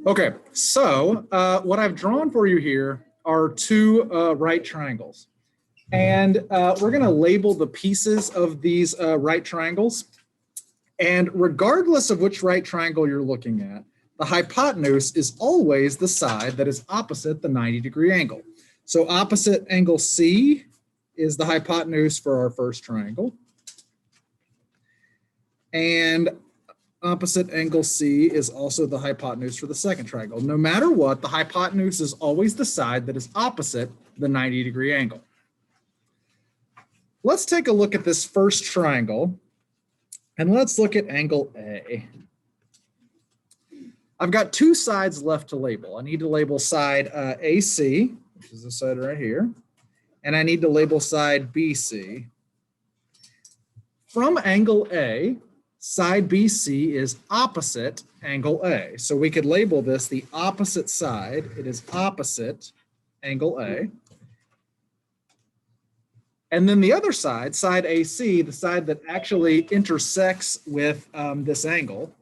Okay, so what I've drawn for you here are two right triangles. And we're going to label the pieces of these right triangles. And regardless of which right triangle you're looking at, the hypotenuse is always the side that is opposite the 90-degree angle. So opposite angle C is the hypotenuse for our first triangle. And opposite angle C is also the hypotenuse for the second triangle. No matter what, the hypotenuse is always the side that is opposite the 90-degree angle. Let's take a look at this first triangle, and let's look at angle A. I've got two sides left to label. I need to label side AC, which is this side right here, and I need to label side BC. From angle A, side BC is opposite angle A. So we could label this the opposite side. It is opposite angle A. And then the other side, side AC, the side that actually intersects with this angle,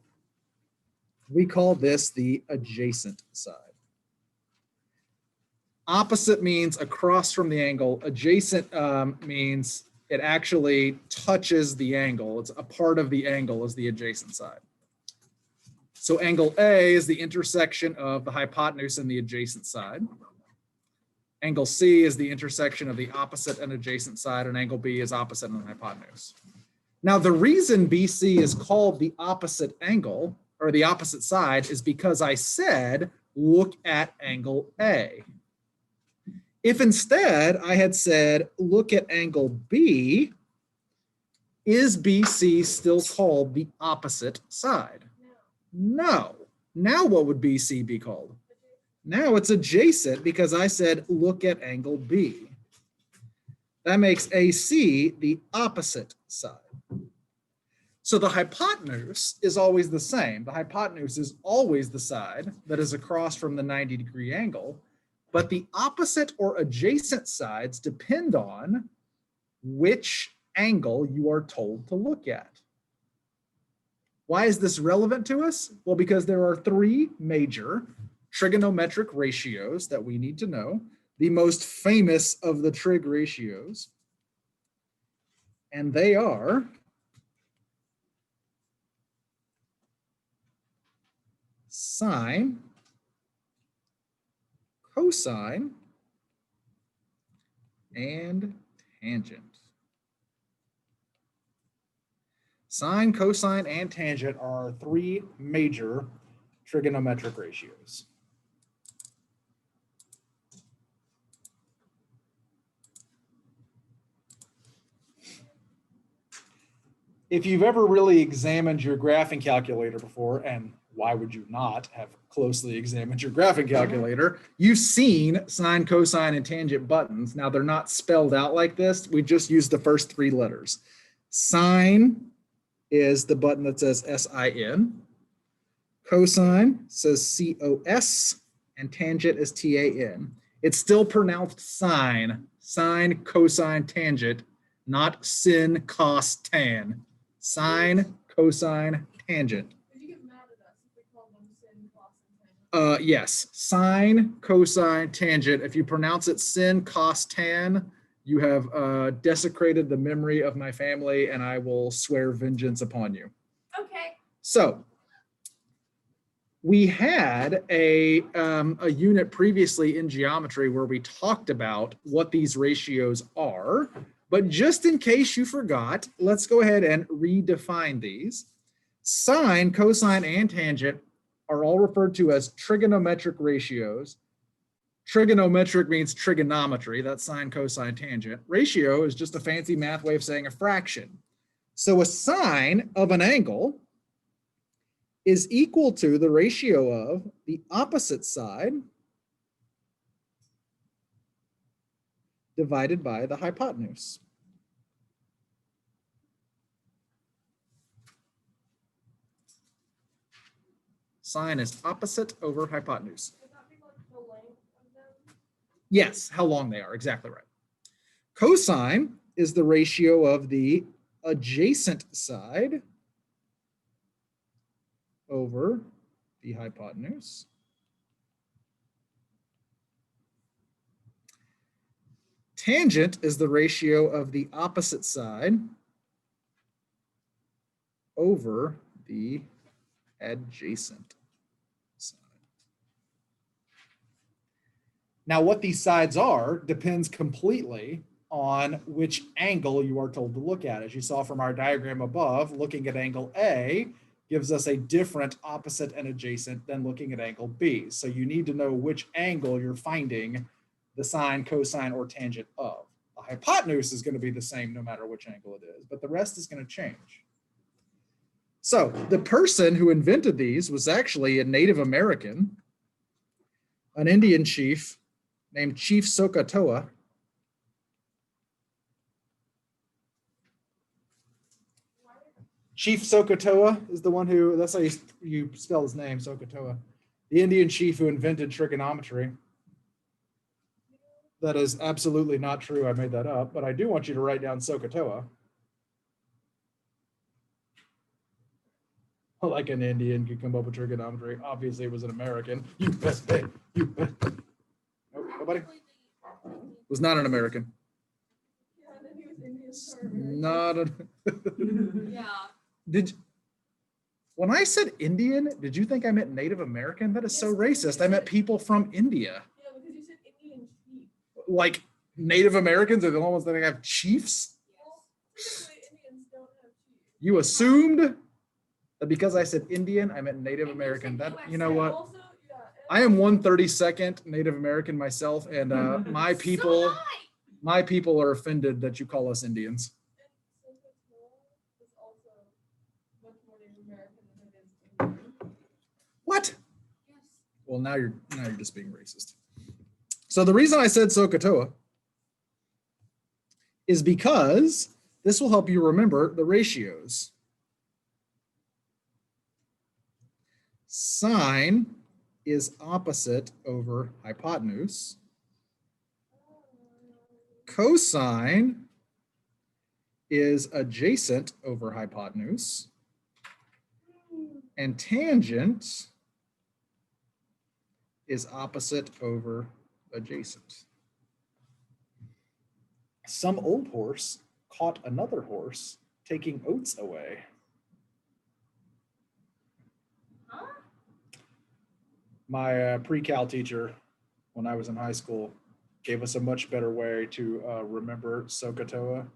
we call this the adjacent side. Opposite means across from the angle. Adjacent means it actually touches the angle. It's a part of the angle is the adjacent side. So angle A is the intersection of the hypotenuse and the adjacent side. Angle C is the intersection of the opposite and adjacent side, and angle B is opposite and hypotenuse. Now, the reason BC is called the opposite angle, or the opposite side, is because I said, look at angle A. If instead I had said, look at angle B, is BC still called the opposite side? No. Now what would BC be called? Now it's adjacent because I said, look at angle B. That makes AC the opposite side. So the hypotenuse is always the same. The hypotenuse is always the side that is across from the 90-degree angle, but the opposite or adjacent sides depend on which angle you are told to look at. Why is this relevant to us? Well, because there are three major trigonometric ratios that we need to know, the most famous of the trig ratios, and they are sine, cosine, and tangent. Sine, cosine, and tangent are three major trigonometric ratios. If you've ever really examined your graphing calculator before, and why would you not have closely examined your graphing calculator, you've seen sine, cosine, and tangent buttons. Now they're not spelled out like this. We just use the first three letters. Sine is the button that says S-I-N. Cosine says C-O-S, and tangent is T-A-N. It's still pronounced sine, sine, cosine, tangent, not sin, cos, tan. Sine, cosine, tangent. Did you get mad at us if we called them sin, cos, and tangent? Yes, sine, cosine, tangent. If you pronounce it sin, cos, tan, you have desecrated the memory of my family, and I will swear vengeance upon you. Okay. So we had a unit previously in geometry where we talked about what these ratios are, but just in case you forgot, let's go ahead and redefine these. Sine, cosine, and tangent are all referred to as trigonometric ratios. Trigonometric means trigonometry, that's sine, cosine, tangent. Ratio is just a fancy math way of saying a fraction. So a sine of an angle is equal to the ratio of the opposite side divided by the hypotenuse. Sine is opposite over hypotenuse. Would that be like the length of them? Yes, how long they are, exactly right. Cosine is the ratio of the adjacent side. over the hypotenuse. Tangent is the ratio of the opposite side over the adjacent side. Now, what these sides are depends completely on which angle you are told to look at. As you saw from our diagram above, looking at angle A gives us a different opposite and adjacent than looking at angle B. So you need to know which angle you're finding the sine, cosine, or tangent of. The hypotenuse is going to be the same no matter which angle it is, but the rest is going to change. So the person who invented these was actually a Native American, an Indian chief named Chief Sokotoa. Chief Sokotoa is the one who, that's how you spell his name, Sokotoa. The Indian chief who invented trigonometry. That is absolutely not true. I made that up, but I do want you to write down Sokotoa. Like an Indian could come up with trigonometry. Obviously, it was an American. You bet, hey, you bet. Nope, nobody? Was not an American. Yeah, and then he was Indian. Not a. Yeah. When I said Indian, did you think I meant Native American? That is so racist. I meant people from India. Yeah, because you said Indian chief. Like Native Americans are the only ones that have chiefs? Well, typically Indians don't have chiefs. You assumed that because I said Indian, I meant Native American. That, you know what? Also, yeah, I am 1/32 Native American myself, and my people are offended that you call us Indians. and Sokotoa is also much more Native American than it is Indian. What? Yes. Well, now you're just being racist. So the reason I said Sokotoa is because this will help you remember the ratios. Sine is opposite over hypotenuse. Cosine is adjacent over hypotenuse. And tangent is opposite over adjacent. Some old horse caught another horse taking oats away. Huh? My pre-cal teacher, when I was in high school, gave us a much better way to remember Sokotoa.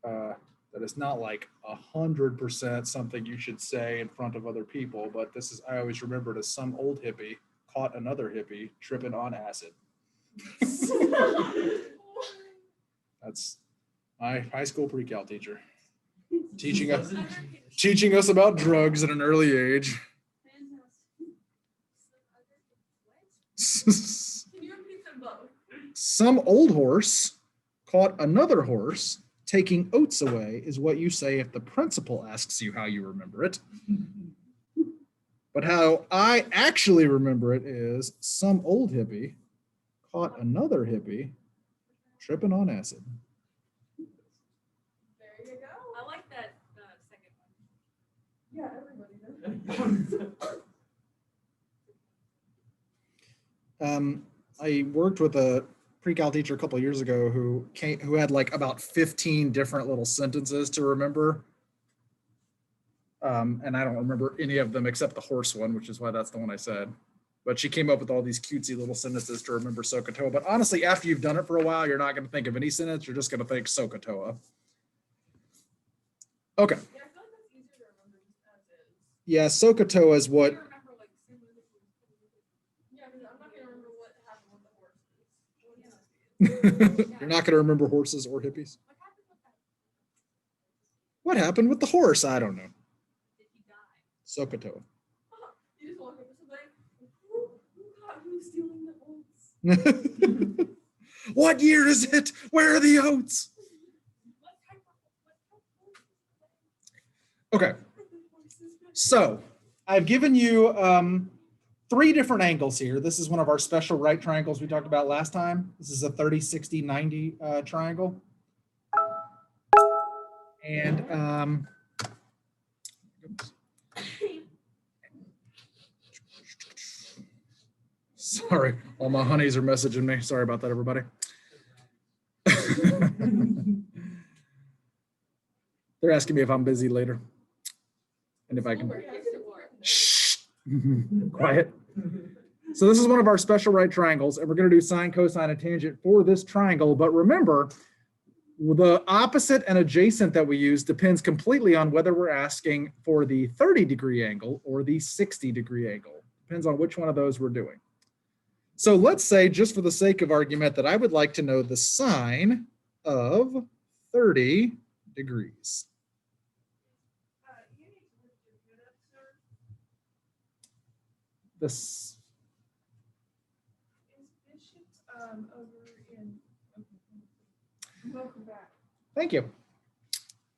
That is not like 100% something you should say in front of other people, but this is, I always remember it as some old hippie caught another hippie tripping on acid. That's my high school pre-cal teacher teaching us about drugs at an early age. Can you repeat them both? Some old horse caught another horse taking oats away is what you say if the principal asks you how you remember it. But how I actually remember it is some old hippie caught another hippie tripping on acid. There you go. I like that second one. Yeah, everybody knows. I worked with a pre-cal teacher a couple of years ago who had like about 15 different little sentences to remember. And I don't remember any of them except the horse one, which is why that's the one I said. But she came up with all these cutesy little sentences to remember Sokotoa. But honestly, after you've done it for a while, you're not going to think of any sentence. You're just going to think Sokotoa. Okay. Yeah, I feel like that's easier to remember just as is. Yeah, Sokotoa is what. I remember like yeah, because I'm not gonna remember what happened with the horses. You're not going to remember horses or hippies. What happened with What happened with that? the horse? I don't know. Did he die? Sokotoa. You just walk up to somebody, who's stealing the oats? What year is it? Where are the oats? What type of Okay, so I've given you 3 different angles here. This is one of our special right triangles we talked about last time. This is a 30, 60, 90 triangle. And Sorry, all my honeys are messaging me. Sorry about that, everybody. They're asking me if I'm busy later. And if I can. Shh. Quiet. So this is one of our special right triangles, and we're going to do sine, cosine, and tangent for this triangle. But remember, the opposite and adjacent that we use depends completely on whether we're asking for the 30-degree angle or the 60-degree angle. Depends on which one of those we're doing. So let's say, just for the sake of argument, that I would like to know the sine of 30 degrees. You need to lift your foot up, sir. This, Is Bishop over in? Welcome back. thank you.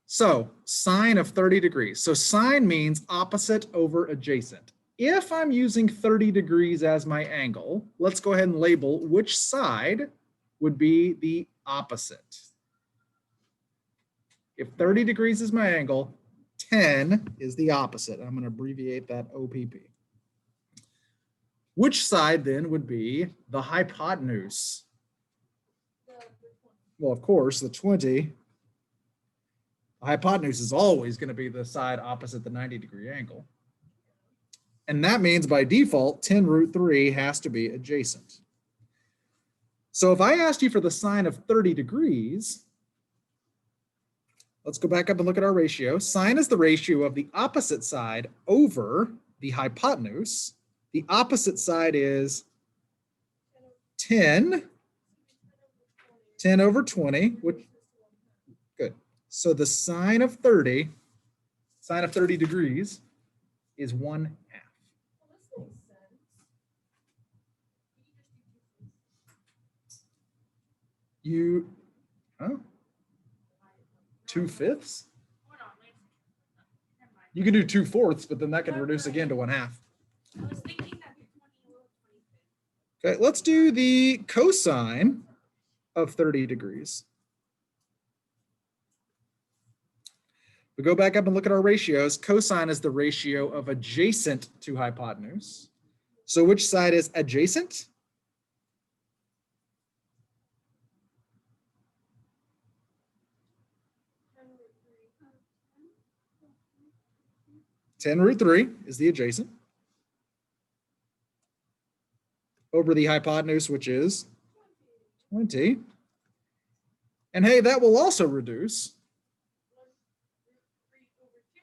So sine of 30 degrees. So sine means opposite over adjacent. If I'm using 30 degrees as my angle, let's go ahead and label which side would be the opposite. If 30 degrees is my angle, 10 is the opposite. I'm going to abbreviate that OPP. Which side then would be the hypotenuse? Well, of course, the 20. The hypotenuse is always going to be the side opposite the 90-degree angle. And that means by default, 10 root 3 has to be adjacent. So if I asked you for the sine of 30 degrees, let's go back up and look at our ratio. Sine is the ratio of the opposite side over the hypotenuse. The opposite side is 10 over 20, which, good. So the sine of 30 degrees is 1/2. Well, this makes sense. You, huh? 2/5? You can do 2/4, but then that can reduce again to 1/2. I was thinking that the 20 will 25. Okay, let's do the cosine of 30 degrees. We go back up and look at our ratios. Cosine is the ratio of adjacent to hypotenuse. So which side is adjacent? Ten root 3 is the adjacent over the hypotenuse, which is 20. And hey, that will also reduce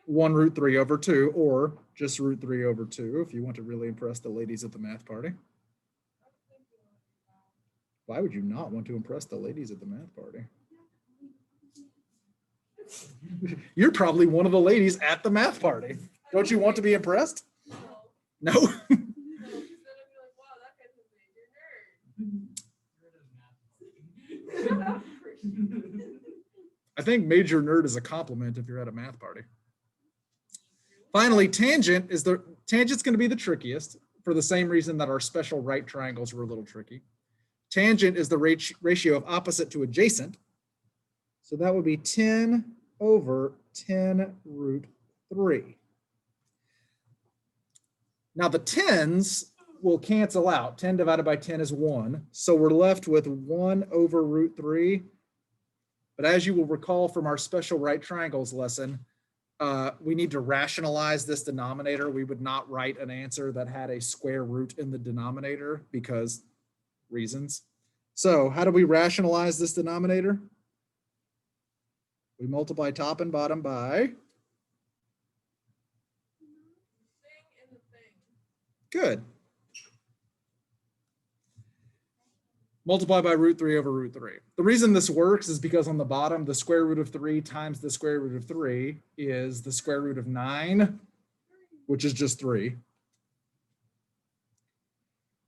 1 root 3 over 2, or just root 3 over 2, if you want to really impress the ladies at the math party. Why would you not want to impress the ladies at the math party? You're probably one of the ladies at the math party. Don't you want to be impressed? No? No, because then I'd be like, wow, that guy's a major nerd. I think major nerd is a compliment if you're at a math party. Finally, tangent's going to be the trickiest for the same reason that our special right triangles were a little tricky. Tangent is the ratio of opposite to adjacent. So that would be 10 over 10 root 3. Now the 10s will cancel out. 10 divided by 10 is 1. So we're left with 1 over root 3. But as you will recall from our special right triangles lesson, we need to rationalize this denominator. We would not write an answer that had a square root in the denominator because reasons. So how do we rationalize this denominator? We multiply top and bottom by. Good. Multiply by root 3 over root 3. The reason this works is because on the bottom, the square root of 3 times the square root of 3 is the square root of 9, which is just 3.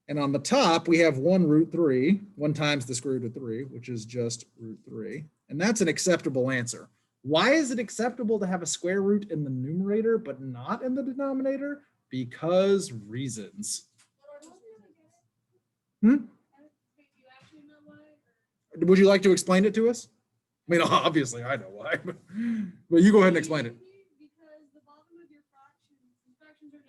And on the top, we have 1 root 3, 1 times the square root of 3, which is just root 3. And that's an acceptable answer. Why is it acceptable to have a square root in the numerator but not in the denominator? Because reasons. Would you like to explain it to us? I mean, obviously I know why, but you go ahead and explain it. Because the bottom of your fractions are just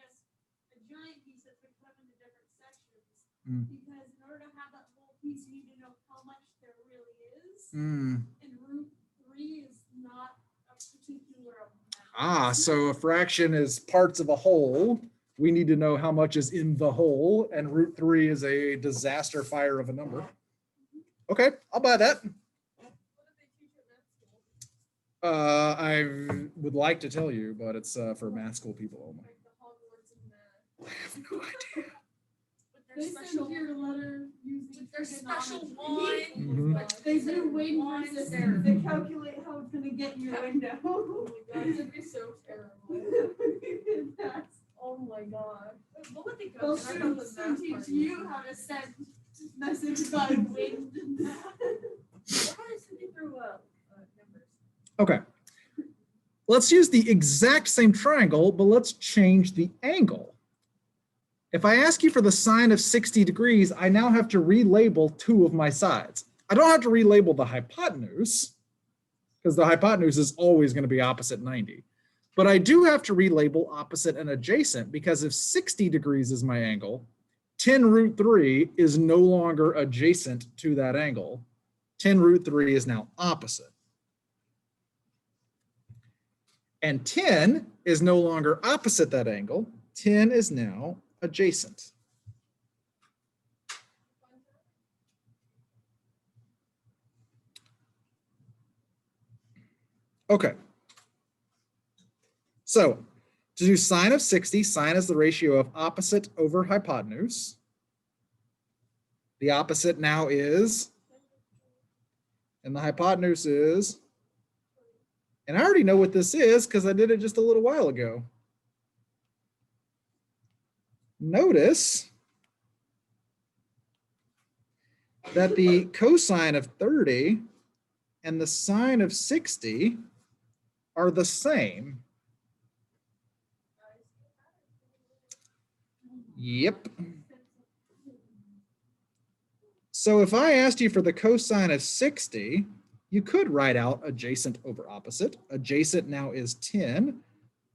a giant piece that could come into different sections. Mm. Because in order to have that whole piece, you need to know how much there really is. Mm. And root 3 is not a particular amount. Ah, so a fraction is parts of a whole. We need to know how much is in the whole, and root 3 is a disaster fire of a number. Okay, I'll buy that. What did they teach at math school? I would like to tell you, but it's for math school people only. Like the Hogwarts and the. I have no idea. With They their send special, your letter using their special trigonometry. Mhm. wand. They do weight Wands versus there. they calculate how it's gonna get your window. Oh my god, it'd be so terrible. That's, Oh my god. What would they go they'll through? soon teach you how to send message by wind and that. What are they sending through numbers? Okay. Let's use the exact same triangle, but let's change the angle. If I ask you for the sine of 60 degrees, I now have to relabel two of my sides. I don't have to relabel the hypotenuse, because the hypotenuse is always going to be opposite 90. But I do have to relabel opposite and adjacent, because if 60 degrees is my angle, 10 root 3 is no longer adjacent to that angle. 10 root 3 is now opposite. And 10 is no longer opposite that angle. 10 is now adjacent. Okay. So to do sine of 60, sine is the ratio of opposite over hypotenuse. The opposite now is, and the hypotenuse is, and I already know what this is because I did it just a little while ago. Notice that the cosine of 30 and the sine of 60 are the same. Yep. So if I asked you for the cosine of 60, you could write out adjacent over opposite. Adjacent now is 10.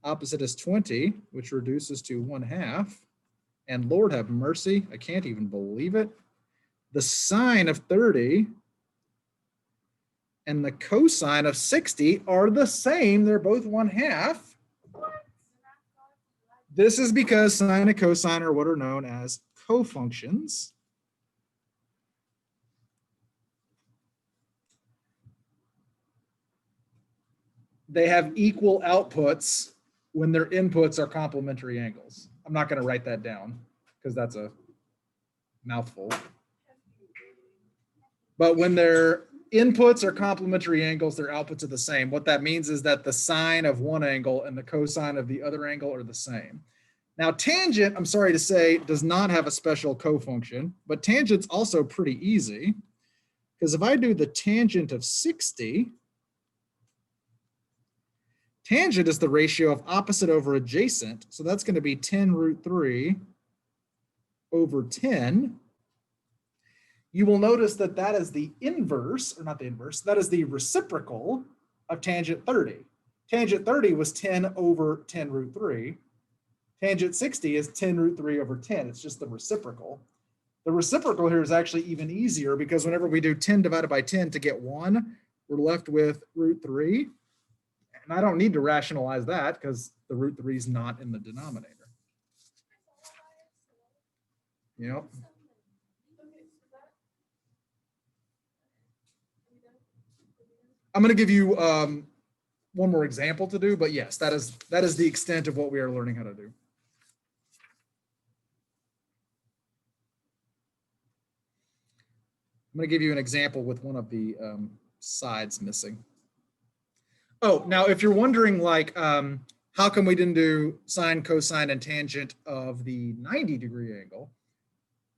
Opposite is 20, which reduces to 1/2. And Lord have mercy, I can't even believe it. The sine of 30 and the cosine of 60 are the same. They're both 1/2. This is because sine and cosine are what are known as cofunctions. They have equal outputs when their inputs are complementary angles. I'm not going to write that down because that's a mouthful. But when their inputs are complementary angles, their outputs are the same. What that means is that the sine of one angle and the cosine of the other angle are the same. Now, tangent, I'm sorry to say, does not have a special cofunction, but tangent's also pretty easy because if I do the tangent of 60, tangent is the ratio of opposite over adjacent. So that's going to be 10 root 3 over 10. You will notice that that is the inverse, or not the inverse, that is the reciprocal of tangent 30. Tangent 30 was 10 over 10 root 3. Tangent 60 is 10 root 3 over 10. It's just the reciprocal. The reciprocal here is actually even easier because whenever we do 10 divided by 10 to get 1, we're left with root 3. And I don't need to rationalize that because the root 3 is not in the denominator. Yep. I'm going to give you one more example to do, but yes, that is the extent of what we are learning how to do. I'm going to give you an example with one of the sides missing. Oh, now if you're wondering, like, how come we didn't do sine, cosine, and tangent of the 90-degree angle?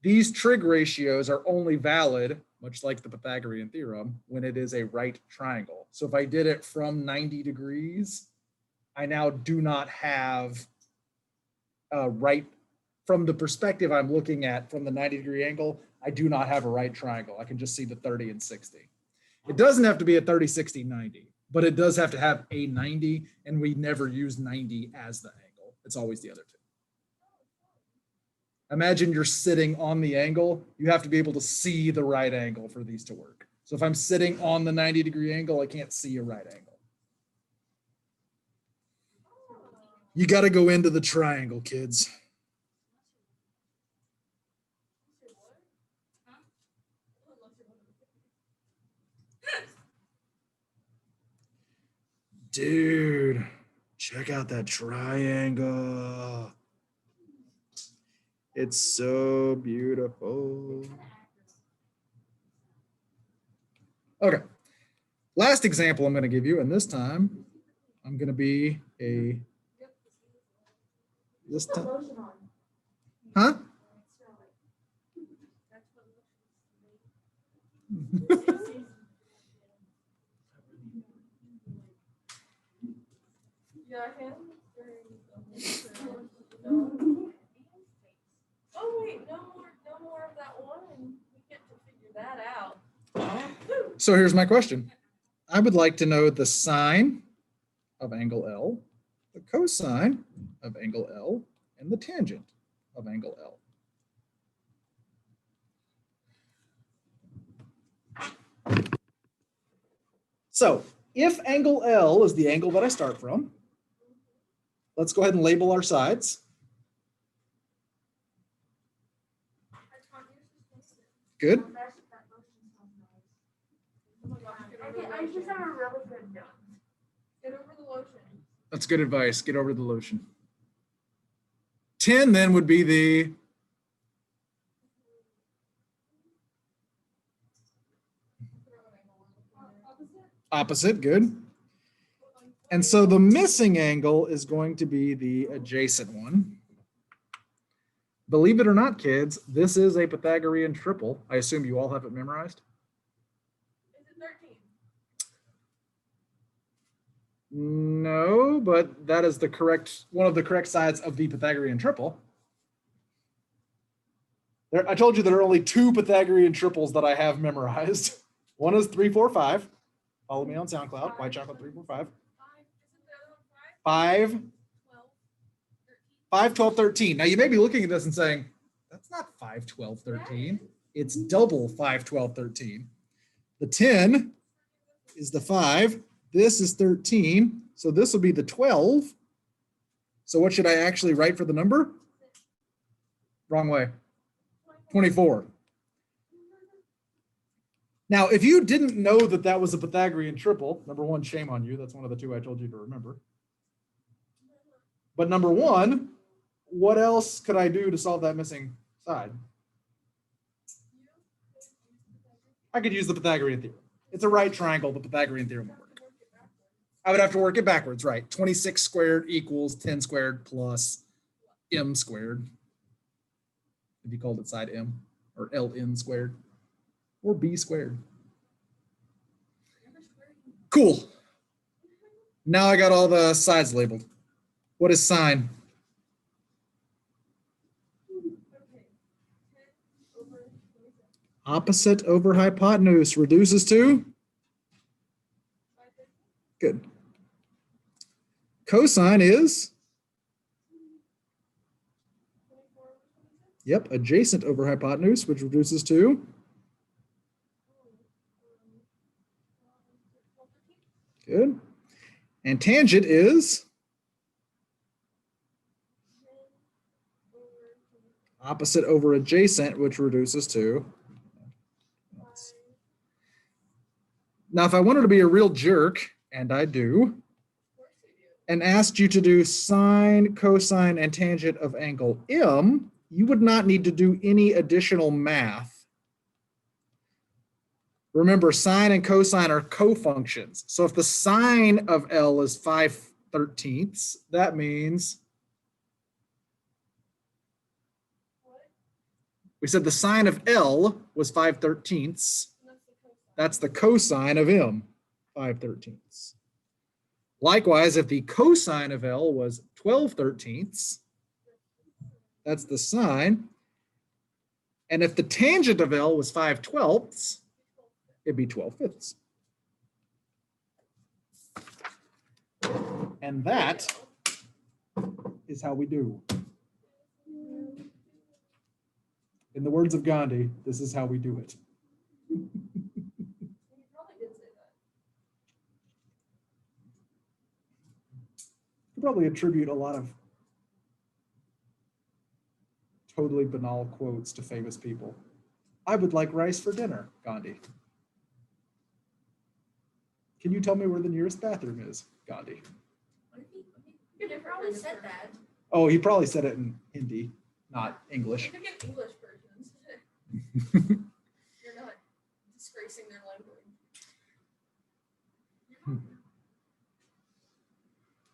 These trig ratios are only valid, much like the Pythagorean theorem, when it is a right triangle. So if I did it from 90 degrees, I now do not have a right, from the perspective I'm looking at from the 90-degree angle, I do not have a right triangle. I can just see the 30 and 60. It doesn't have to be a 30, 60, 90, but it does have to have a 90, and we never use 90 as the angle. It's always the other two. Imagine you're sitting on the angle. You have to be able to see the right angle for these to work. So if I'm sitting on the 90-degree angle, I can't see a right angle. You got to go into the triangle, kids. Dude, check out that triangle. It's so beautiful. Okay. Last example I'm going to give you, and this time I'm going to be this time. Huh? Yeah, I can. Oh wait, no more of that one, and we get to figure that out. So here's my question. I would like to know the sine of angle L, the cosine of angle L, and the tangent of angle L. So if angle L is the angle that I start from, let's go ahead and label our sides. Good. I just have a really good note. Get over the lotion. That's good advice. Get over the lotion. 10 then would be the opposite. Good. And so the missing angle is going to be the adjacent one. Believe it or not, kids, this is a Pythagorean triple. I assume you all have it memorized. Is it 13? No, but that is the correct, one of the correct sides of the Pythagorean triple. I told you there are only two Pythagorean triples that I have memorized. One is 3, 4, 5. Follow me on SoundCloud, White Chocolate 3, 4, 5. 5, 5, 12, 13. Now you may be looking at this and saying, that's not 5, 12, 13. It's double 5, 12, 13. The 10 is the 5. This is 13. So this will be the 12. So what should I actually write for the number? Wrong way. 24. Now, if you didn't know that that was a Pythagorean triple, number one, shame on you. That's one of the two I told you to remember. But number one, what else could I do to solve that missing side? I could use the Pythagorean theorem. It's a right triangle, the Pythagorean theorem will work. I would have to work it backwards, right? 26 squared equals 10 squared plus m squared. If you called it side m, or ln squared, or b squared. Cool. Now I got all the sides labeled. What is sine? Opposite over hypotenuse reduces to? Good. Cosine is? Yep, adjacent over hypotenuse, which reduces to? Good. And tangent is? Opposite over adjacent, which reduces to? Now, if I wanted to be a real jerk, and I do, and asked you to do sine, cosine, and tangent of angle M, you would not need to do any additional math. Remember, sine and cosine are cofunctions. So if the sine of L is 5/13, that means we said the sine of L was 5/13. That's the cosine of M, 5/13. Likewise, if the cosine of L was 12/13, that's the sine. And if the tangent of L was 5/12, it'd be 12/5. And that is how we do. In the words of Gandhi, this is how we do it. He probably did say that. You probably attribute a lot of totally banal quotes to famous people. I would like rice for dinner, Gandhi. Can you tell me where the nearest bathroom is, Gandhi? You could probably said that. Oh, he probably said it in Hindi, not English. You could get English versions. You're not disgracing their language.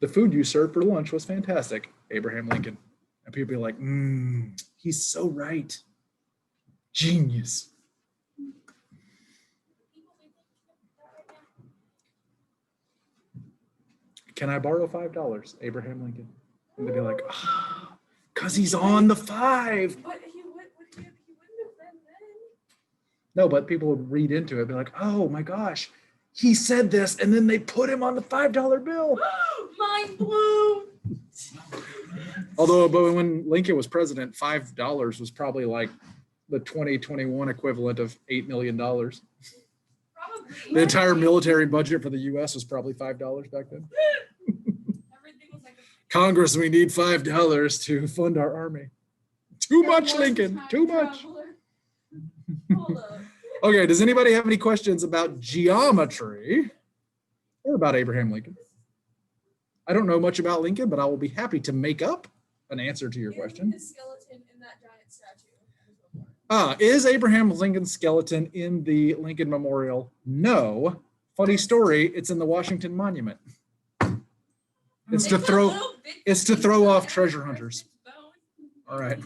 The food you served for lunch was fantastic, Abraham Lincoln. And people be like, he's so right. Genius. Can I borrow $5, Abraham Lincoln? And they'd be like, because he's on the 5. But he wouldn't have been then. No, but people would read into it, be like, oh my gosh, he said this, and then they put him on the $5 bill. Mind blown. Although, but when Lincoln was president, $5 was probably like the 2021 equivalent of $8 million. Probably. The entire military budget for the U.S. was probably $5 back then. Everything was like Congress, we need $5 to fund our army. Too much, Lincoln. Too much. Hold up. Okay, does anybody have any questions about geometry or about Abraham Lincoln? I don't know much about Lincoln, but I will be happy to make up an answer to your question. His skeleton in that giant statue. Is Abraham Lincoln's skeleton in the Lincoln Memorial? No. Funny story, it's in the Washington Monument. It's to throw off treasure hunters. All right.